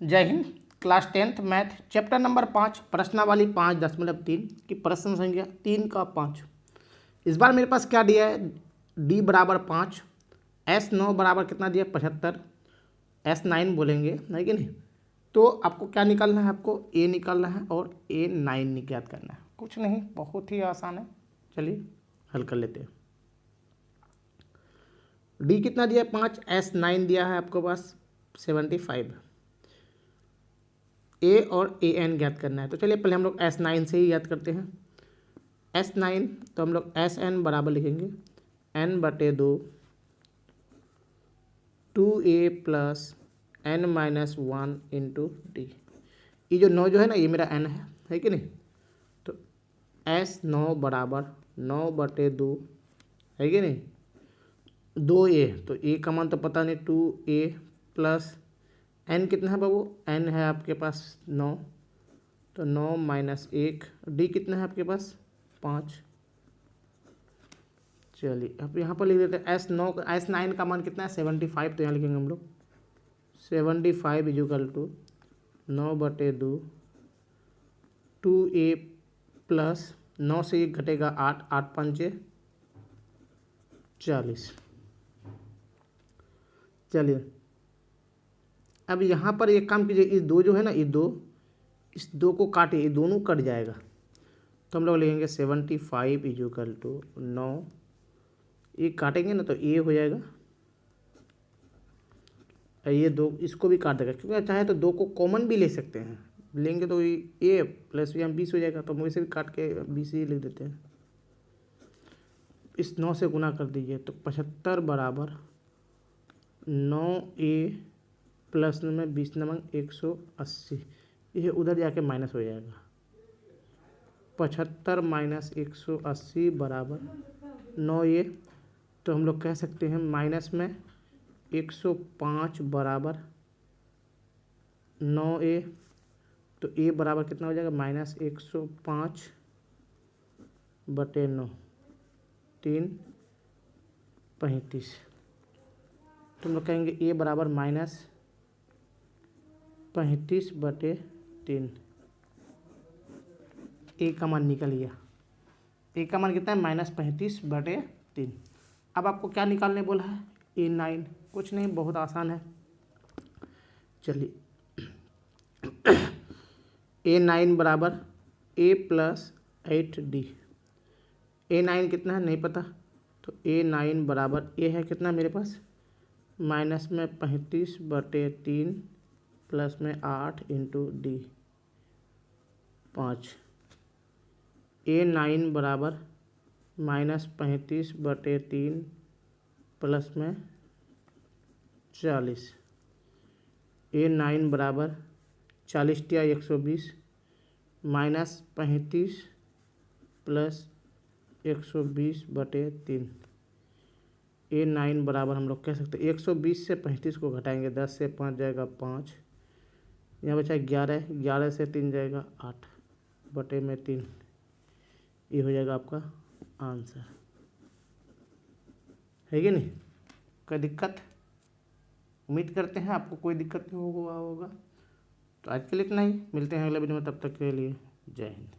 जय Hind. Class 10th math chapter number 5 प्रश्नावली 5.3 की प्रश्न संख्या 3 का 5। इस बार मेरे पास क्या दिया है, डी बराबर 5, S9 बराबर कितना दिया 75, S9 बोलेंगे है कि नहीं। तो आपको क्या निकालना है, आपको ए निकालना है और A9 निकाल करना है। कुछ नहीं, बहुत ही आसान है। चलिए हल कर लेते हैं। डी कितना दिया है 5, S9 दिया है आपको पास 75, ए और ए एन ज्ञात करना है। तो चलिए पहले हम लोग S9 से ही याद करते हैं। S9 तो हम लोग SN बराबर लिखेंगे n/2 2a plus n-1 into D. ये जो 9 जो है ना, ये मेरा n है कि नहीं। तो S9 बराबर 9/2 है कि नहीं, 2a। तो a का मान तो पता नहीं, 2a प्लस n कितना है बाबू, n है आपके पास 9, तो 9 - 1। d कितना है आपके पास 5। चलिए अब यहाँ पर लिख देते हैं S9 का मान कितना है 75। तो यहाँ लिखेंगे हम लोग 75 = 9/2 2a प्लस 9 से 1 घटेगा 8, 8 × 5 = 40। चलिए अब यहाँ पर एक काम कीजिए, इस दो जो है ना, इस दो को काटिए, ये दोनों कट जाएगा। तो हम लोग लिखेंगे 75 = 9, ये काटेंगे ना तो ए हो जाएगा, ये दो इसको भी काट देगा, क्योंकि चाहे तो दो को कॉमन भी ले सकते हैं, लेंगे तो ए प्लस यहाँ 20 हो जाएगा। तो हम वैसे भी काट के 20 ही लिख देते हैं। इस 9 से गुना कर दीजिए तो 75 बराबर 9a प्लस में 20 नमक 180। ये उधर जाके माइनस हो जाएगा। 75 - 180 बराबर 9a। तो हम लोग कह सकते हैं माइनस में 105 बराबर 9a। तो a बराबर कितना हो जाएगा -105/9, 3 35। तो हम लोग कहेंगे a बराबर -35/3। ए का मान निकल गया। ए का मान कितना है -35/3। अब आपको क्या निकालने बोला है, A9। कुछ नहीं, बहुत आसान है। चलिए A9 बराबर a प्लस 8d। A9 कितना है नहीं पता, तो A9 बराबर a है कितना मेरे पास माइनस में 35/3 प्लस में 8 इंटू डी 5। A9 बराबर -35/3 प्लस में 40। A9 बराबर 40 × 120 -35 प्लस 120/3। A9 बराबर हम लोग कह सकते हैं 120 से 35 को घटाएंगे, 10 से 5 जाएगा 5, यहाँ बचा 11, 11 से 3 जाएगा 8/3। ये हो जाएगा आपका आंसर, है कि नहीं। कोई दिक्कत, उम्मीद करते हैं आपको कोई दिक्कत नहीं होगा। तो आज के लिए इतना ही, मिलते हैं अगले वीडियो में, तब तक के लिए जय हिंद।